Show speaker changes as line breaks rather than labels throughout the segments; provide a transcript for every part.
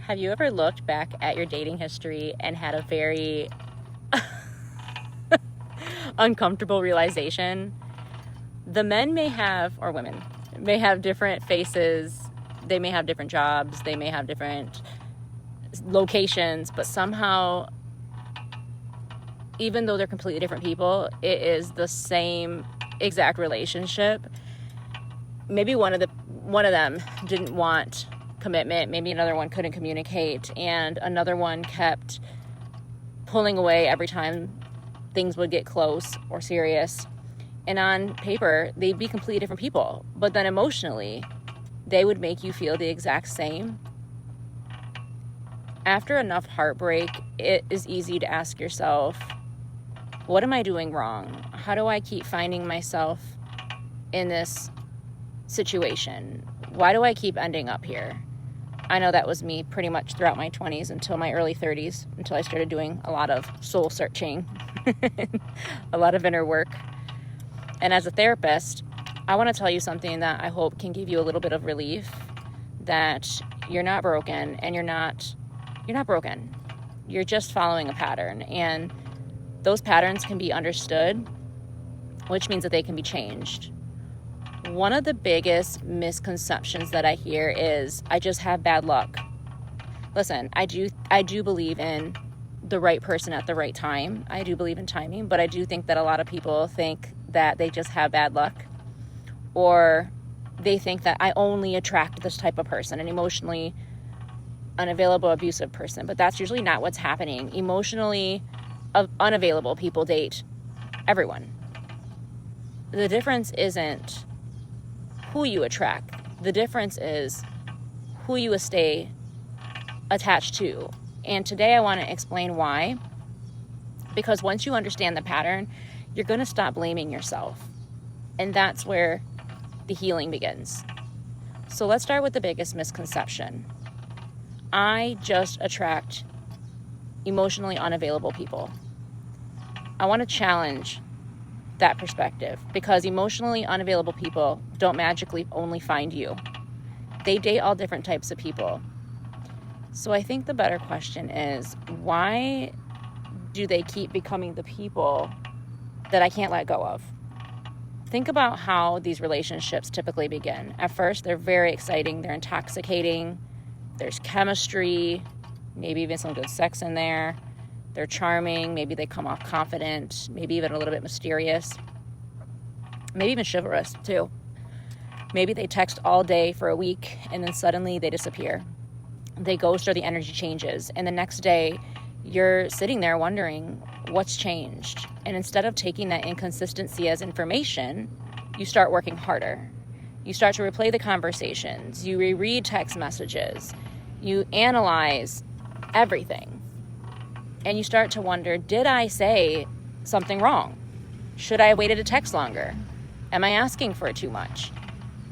Have you ever looked back at your dating history and had a very uncomfortable realization? The men may have, or women, may have different faces, they may have different jobs, they may have different locations, but somehow, even though they're completely different people, it is the same exact relationship. Maybe one of them didn't want commitment, maybe another one couldn't communicate, and another one kept pulling away every time things would get close or serious. And on paper, they'd be completely different people, but then emotionally, they would make you feel the exact same. After enough heartbreak, it is easy to ask yourself, what am I doing wrong? How do I keep finding myself in this situation? Why do I keep ending up here? I know that was me pretty much throughout my 20s until my early 30s, until I started doing a lot of soul searching, a lot of inner work. And as a therapist, I want to tell you something that I hope can give you a little bit of relief, that you're not broken, and you're not broken. You're just following a pattern, and those patterns can be understood, which means that they can be changed. One of the biggest misconceptions that I hear is, I just have bad luck. Listen, I do believe in the right person at the right time. I do believe in timing, but I do think that a lot of people think that they just have bad luck, or they think that I only attract this type of person, an emotionally unavailable, abusive person. But that's usually not what's happening. Emotionally unavailable people date everyone. The difference isn't who you attract. The difference is who you stay attached to. And today I want to explain why. Because once you understand the pattern, you're going to stop blaming yourself. And that's where the healing begins. So let's start with the biggest misconception. I just attract emotionally unavailable people. I want to challenge that perspective, because emotionally unavailable people don't magically only find you. They date all different types of people. So I think the better question is, why do they keep becoming the people that I can't let go of? Think about how these relationships typically begin. At first, they're very exciting, they're intoxicating, there's chemistry, maybe even some good sex in there. They're charming, maybe they come off confident, maybe even a little bit mysterious, maybe even chivalrous too. Maybe they text all day for a week and then suddenly they disappear. They ghost or the energy changes, and the next day you're sitting there wondering what's changed. And instead of taking that inconsistency as information, you start working harder. You start to replay the conversations, you reread text messages, you analyze everything. And you start to wonder, did I say something wrong? Should I have waited to text longer? Am I asking for too much?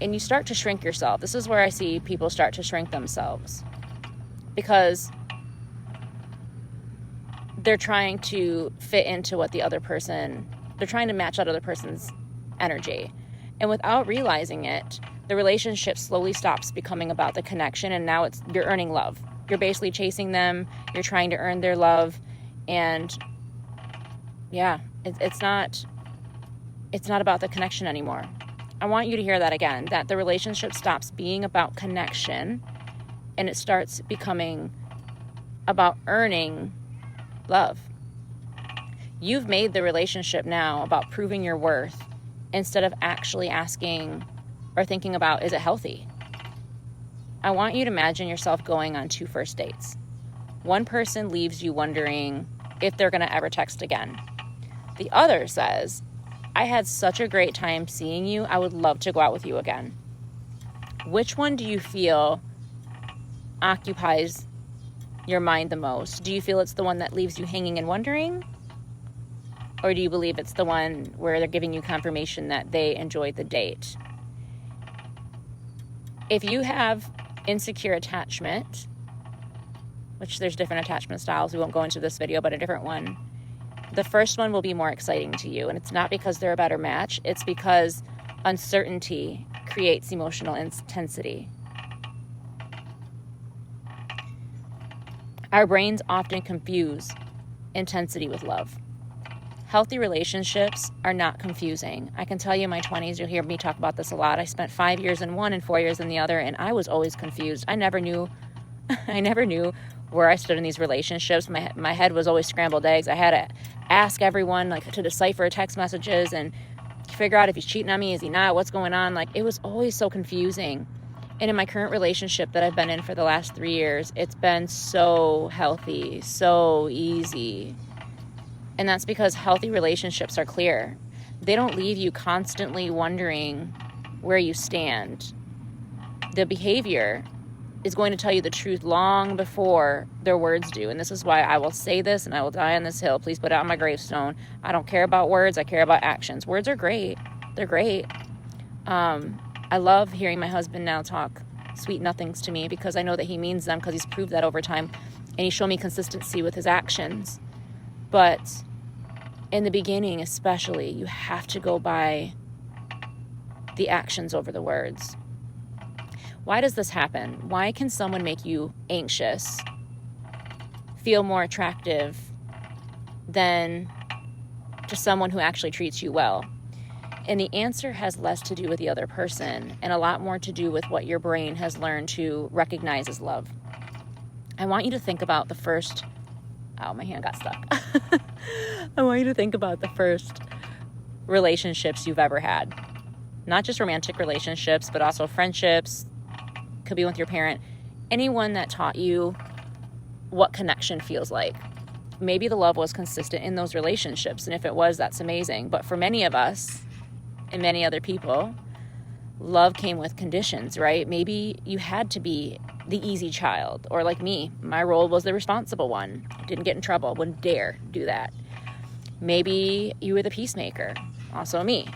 And you start to shrink yourself. This is where I see people start to shrink themselves, because they're trying to fit into what the other person, they're trying to match that other person's energy. And without realizing it, the relationship slowly stops becoming about the connection, and now you're earning love. You're basically chasing them. You're trying to earn their love. And yeah, it's not about the connection anymore. I want you to hear that again, that the relationship stops being about connection and it starts becoming about earning love. You've made the relationship now about proving your worth instead of actually asking or thinking about, is it healthy? I want you to imagine yourself going on 2 first dates. One person leaves you wondering if they're going to ever text again. The other says, I had such a great time seeing you. I would love to go out with you again. Which one do you feel occupies your mind the most? Do you feel it's the one that leaves you hanging and wondering? Or do you believe it's the one where they're giving you confirmation that they enjoyed the date? If you have insecure attachment, which there's different attachment styles, we won't go into this video, but a different one, the first one will be more exciting to you. And it's not because they're a better match, it's because uncertainty creates emotional intensity. Our brains often confuse intensity with love. Healthy relationships are not confusing. I can tell you in my 20s, you'll hear me talk about this a lot. I spent 5 years in one and 4 years in the other, and I was always confused. I never knew where I stood in these relationships. My head was always scrambled eggs. I had to ask everyone to decipher text messages and figure out if he's cheating on me, is he not, what's going on. It was always so confusing. And in my current relationship that I've been in for the last 3 years, it's been so healthy, so easy. And that's because healthy relationships are clear. They don't leave you constantly wondering where you stand. The behavior is going to tell you the truth long before their words do. And this is why I will say this and I will die on this hill. Please put it on my gravestone. I don't care about words. I care about actions. Words are great. They're great. I love hearing my husband now talk sweet nothings to me because I know that he means them because he's proved that over time. And he's shown me consistency with his actions. But in the beginning especially, you have to go by the actions over the words. Why does this happen? Why can someone make you anxious, feel more attractive than just someone who actually treats you well? And the answer has less to do with the other person and a lot more to do with what your brain has learned to recognize as love. I want you to think about the first... Oh, my hand got stuck. I want you to think about the first relationships you've ever had. Not just romantic relationships, but also friendships. Could be with your parent. Anyone that taught you what connection feels like. Maybe the love was consistent in those relationships. And if it was, that's amazing. But for many of us and many other people, love came with conditions, right? Maybe you had to be the easy child, or like me, my role was the responsible one. Didn't get in trouble, wouldn't dare do that. Maybe you were the peacemaker, also me.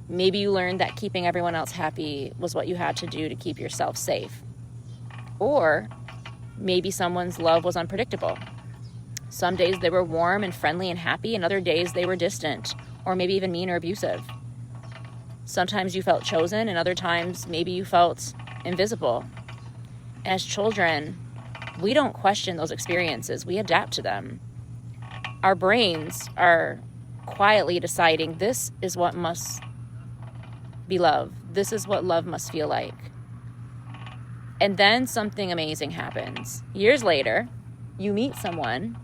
Maybe you learned that keeping everyone else happy was what you had to do to keep yourself safe. Or maybe someone's love was unpredictable. Some days they were warm and friendly and happy, and other days they were distant, or maybe even mean or abusive. Sometimes you felt chosen, and other times maybe you felt invisible. As children, we don't question those experiences. We adapt to them. Our brains are quietly deciding this is what must be love. This is what love must feel like. And then something amazing happens. Years later, you meet someone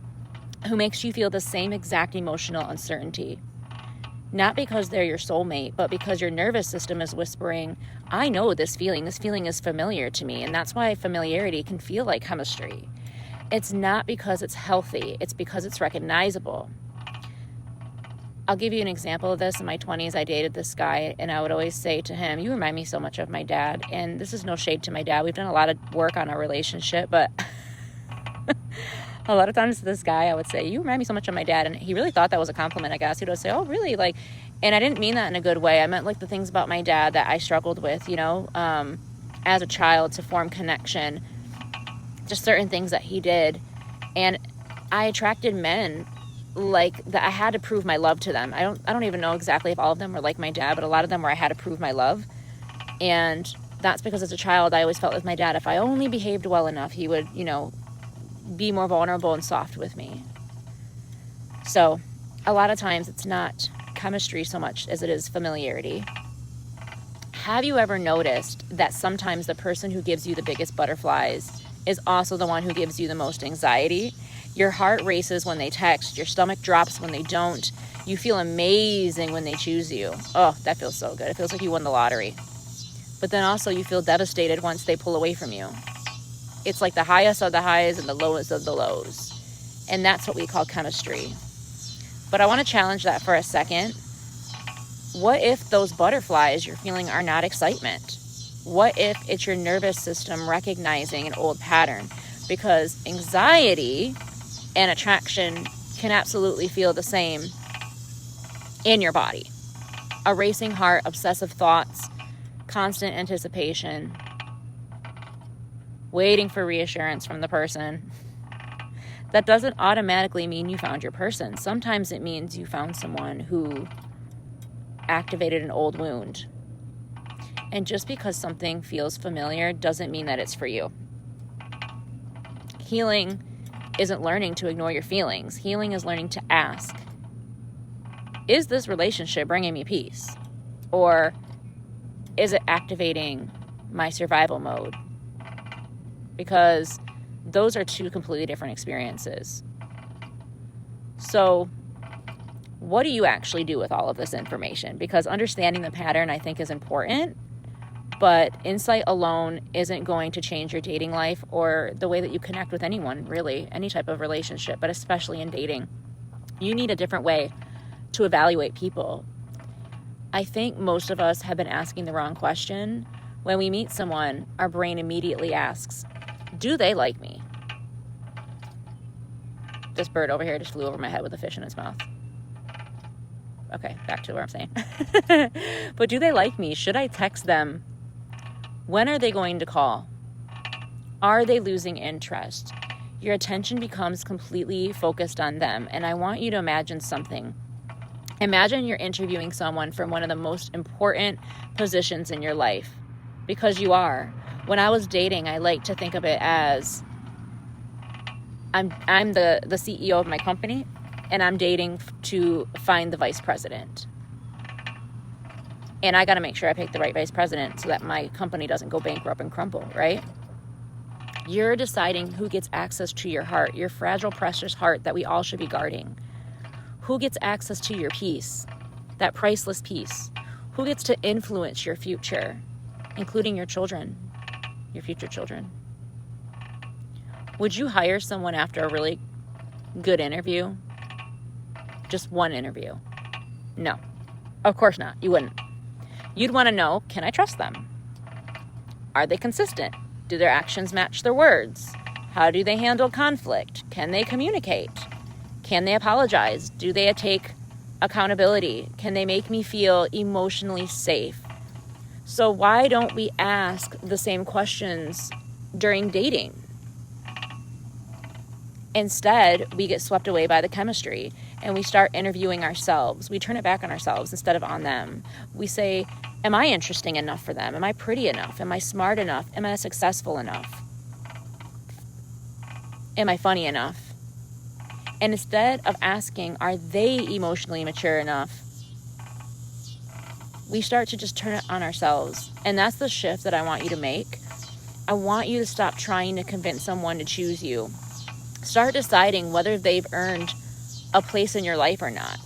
who makes you feel the same exact emotional uncertainty. Not because they're your soulmate, but because your nervous system is whispering, I know this feeling. This feeling is familiar to me. And that's why familiarity can feel like chemistry. It's not because it's healthy. It's because it's recognizable. I'll give you an example of this. In my 20s, I dated this guy, and I would always say to him, you remind me so much of my dad. And this is no shade to my dad. We've done a lot of work on our relationship, but a lot of times to this guy, I would say, you remind me so much of my dad. And he really thought that was a compliment, I guess. He would say, oh, really? And I didn't mean that in a good way. I meant the things about my dad that I struggled with, as a child to form connection, just certain things that he did. And I attracted men that I had to prove my love to them. I don't even know exactly if all of them were like my dad, but a lot of them where I had to prove my love. And that's because as a child, I always felt with my dad, if I only behaved well enough, he would, be more vulnerable and soft with me. So a lot of times it's not chemistry so much as it is familiarity. Have you ever noticed that sometimes the person who gives you the biggest butterflies is also the one who gives you the most anxiety? Your heart races when they text. Your stomach drops when they don't. You feel amazing when they choose you. Oh, that feels so good. It feels like you won the lottery. But then also you feel devastated once they pull away from you. It's like the highest of the highs and the lowest of the lows. And that's what we call chemistry. But I want to challenge that for a second. What if those butterflies you're feeling are not excitement? What if it's your nervous system recognizing an old pattern? Because anxiety and attraction can absolutely feel the same in your body. A racing heart, obsessive thoughts, constant anticipation, waiting for reassurance from the person. That doesn't automatically mean you found your person. Sometimes it means you found someone who activated an old wound. And just because something feels familiar doesn't mean that it's for you. Healing isn't learning to ignore your feelings. Healing is learning to ask, is this relationship bringing me peace? Or is it activating my survival mode? Because those are two completely different experiences. So what do you actually do with all of this information? Because understanding the pattern, I think, is important, but insight alone isn't going to change your dating life or the way that you connect with anyone, really, any type of relationship, but especially in dating. You need a different way to evaluate people. I think most of us have been asking the wrong question. When we meet someone, our brain immediately asks, do they like me? This bird over here just flew over my head with a fish in its mouth. Okay, back to what I'm saying. But do they like me? Should I text them? When are they going to call? Are they losing interest? Your attention becomes completely focused on them. And I want you to imagine something. Imagine you're interviewing someone from one of the most important positions in your life. Because you are. When I was dating, I like to think of it as I'm the CEO of my company, and I'm dating to find the vice president. And I got to make sure I pick the right vice president so that my company doesn't go bankrupt and crumble, right? You're deciding who gets access to your heart, your fragile, precious heart that we all should be guarding. Who gets access to your peace, that priceless peace? Who gets to influence your future, including your children, your future children? Would you hire someone after a really good interview? Just one interview? No, of course not. You wouldn't. You'd want to know, can I trust them? Are they consistent? Do their actions match their words? How do they handle conflict? Can they communicate? Can they apologize? Do they take accountability? Can they make me feel emotionally safe? So why don't we ask the same questions during dating? Instead, we get swept away by the chemistry and we start interviewing ourselves. We turn it back on ourselves instead of on them. We say, am I interesting enough for them? Am I pretty enough? Am I smart enough? Am I successful enough? Am I funny enough? And instead of asking, are they emotionally mature enough? We start to just turn it on ourselves. And that's the shift that I want you to make. I want you to stop trying to convince someone to choose you. Start deciding whether they've earned a place in your life or not.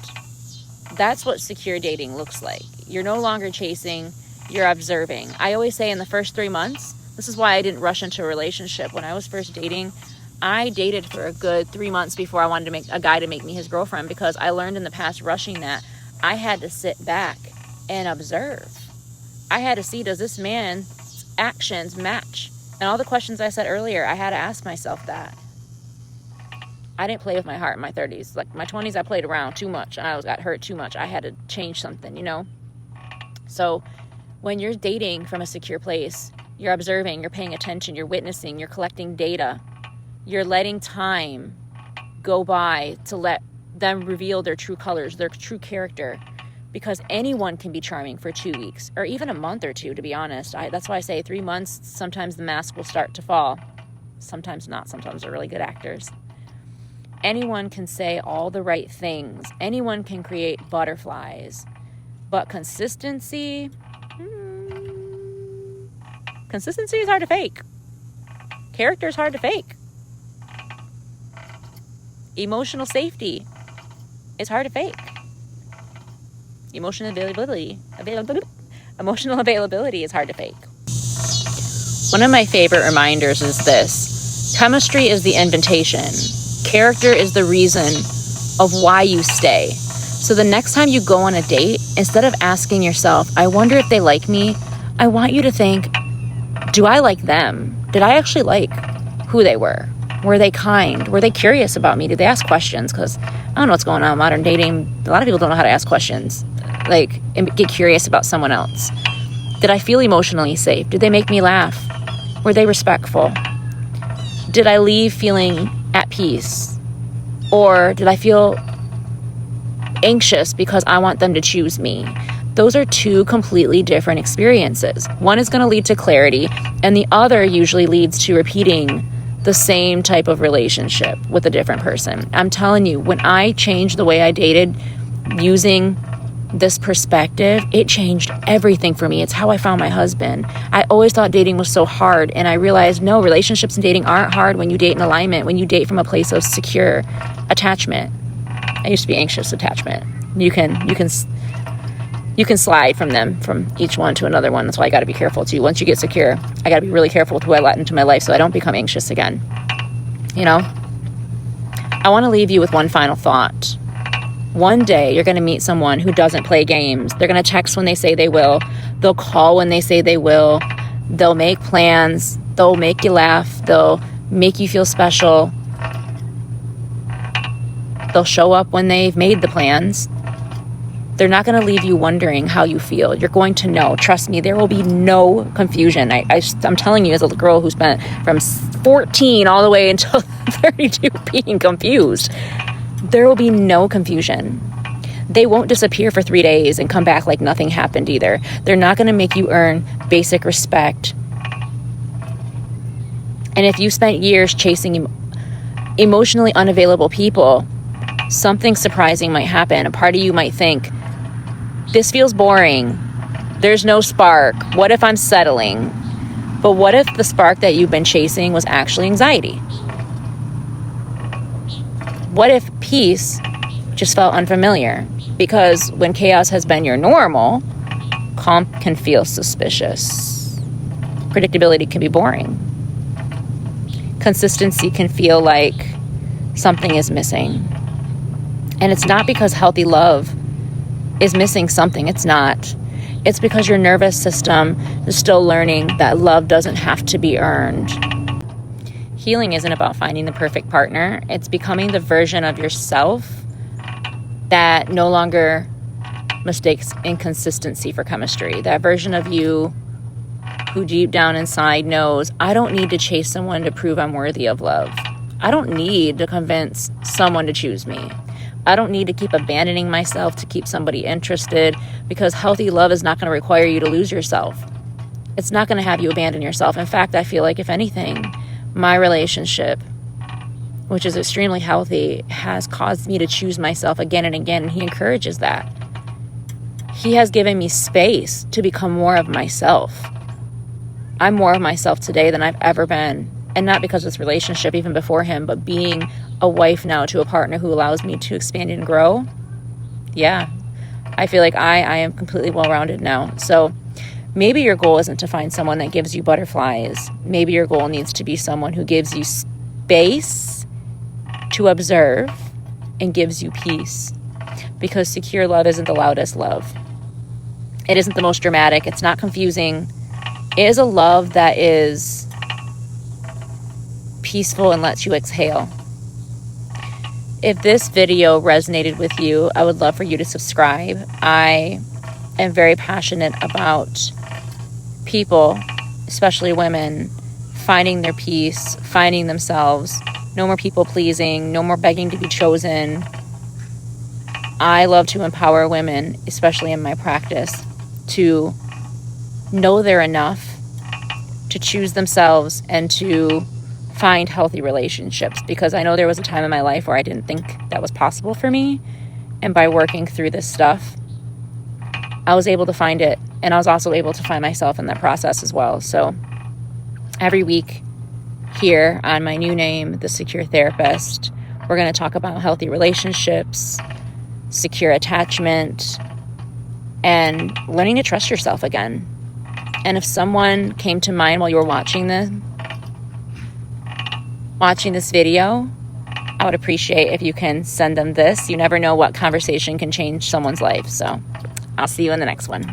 That's what secure dating looks like. You're no longer chasing, you're observing. I always say in the first 3 months, this is why I didn't rush into a relationship. When I was first dating, I dated for a good 3 months before I wanted to make a guy to make me his girlfriend, because I learned in the past rushing that I had to sit back and observe. I had to see, does this man's actions match? And all the questions I said earlier, I had to ask myself that. I didn't play with my heart in my 30s. Like my 20s, I played around too much. I got hurt too much. I had to change something, you know? So when you're dating from a secure place, you're observing, you're paying attention, you're witnessing, you're collecting data. You're letting time go by to let them reveal their true colors, their true character. Because anyone can be charming for 2 weeks or even a month or two, to be honest. That's why I say 3 months, sometimes the mask will start to fall. Sometimes not. Sometimes they're really good actors. Anyone can say all the right things. Anyone can create butterflies. But consistency is hard to fake. Character is hard to fake. Emotional safety is hard to fake. Emotional availability is hard to fake. One of my favorite reminders is this. Chemistry is the invitation. Character is the reason of why you stay. So the next time you go on a date, instead of asking yourself, I wonder if they like me, I want you to think, do I like them? Did I actually like who they were? Were they kind? Were they curious about me? Did they ask questions? Because I don't know what's going on in modern dating. A lot of people don't know how to ask questions, like, and get curious about someone else. Did I feel emotionally safe? Did they make me laugh? Were they respectful? Did I leave feeling at peace? Or did I feel anxious because I want them to choose me? Those are two completely different experiences. One is going to lead to clarity, and the other usually leads to repeating the same type of relationship with a different person. I'm telling you, when I changed the way I dated using this perspective, it changed everything for me. It's how I found my husband. I always thought dating was so hard, and I realized no, relationships and dating aren't hard when you date in alignment, when you date from a place of secure attachment. I used to be anxious attachment. You can slide from each one to another one. That's why I got to be careful too. Once you get secure, I got to be really careful with who I let into my life so I don't become anxious again. You know, I want to leave you with one final thought. One day you're going to meet someone who doesn't play games. They're going to text when they say they will. They'll call when they say they will. They'll make plans. They'll make you laugh. They'll make you feel special. They'll show up when they've made the plans. They're not going to leave you wondering how you feel. You're going to know. Trust me, there will be no confusion. I'm telling you, as a girl who spent from 14 all the way until 32 being confused, there will be no confusion. They won't disappear for 3 days and come back like nothing happened either. They're not going to make you earn basic respect. And if you spent years chasing emotionally unavailable people, something surprising might happen. A part of you might think, this feels boring. There's no spark. What if I'm settling? But what if the spark that you've been chasing was actually anxiety? What if peace just felt unfamiliar? Because when chaos has been your normal, calm can feel suspicious. Predictability can be boring. Consistency can feel like something is missing. And it's not because healthy love is missing something. It's not. It's because your nervous system is still learning that love doesn't have to be earned. Healing isn't about finding the perfect partner. It's becoming the version of yourself that no longer mistakes inconsistency for chemistry. That version of you who deep down inside knows, I don't need to chase someone to prove I'm worthy of love. I don't need to convince someone to choose me. I don't need to keep abandoning myself to keep somebody interested, because healthy love is not going to require you to lose yourself. It's not going to have you abandon yourself. In fact, I feel like if anything, my relationship, which is extremely healthy, has caused me to choose myself again and again, and he encourages that. He has given me space to become more of myself. I'm more of myself today than I've ever been. And not because of this relationship, even before him, but being a wife now to a partner who allows me to expand and grow. Yeah, I feel like I am completely well-rounded now. So maybe your goal isn't to find someone that gives you butterflies. Maybe your goal needs to be someone who gives you space to observe and gives you peace. Because secure love isn't the loudest love. It isn't the most dramatic. It's not confusing. It is a love that is peaceful and lets you exhale. If this video resonated with you, I would love for you to subscribe. I am very passionate about people, especially women, finding their peace, finding themselves. No more people pleasing, no more begging to be chosen. I love to empower women, especially in my practice, to know they're enough, to choose themselves, and to find healthy relationships, because I know there was a time in my life where I didn't think that was possible for me. And by working through this stuff, I was able to find it. And I was also able to find myself in that process as well. So every week here on my new name, The Secure Therapist, we're going to talk about healthy relationships, secure attachment, and learning to trust yourself again. And if someone came to mind while you were watching this video, I would appreciate if you can send them this. You never know what conversation can change someone's life. So I'll see you in the next one.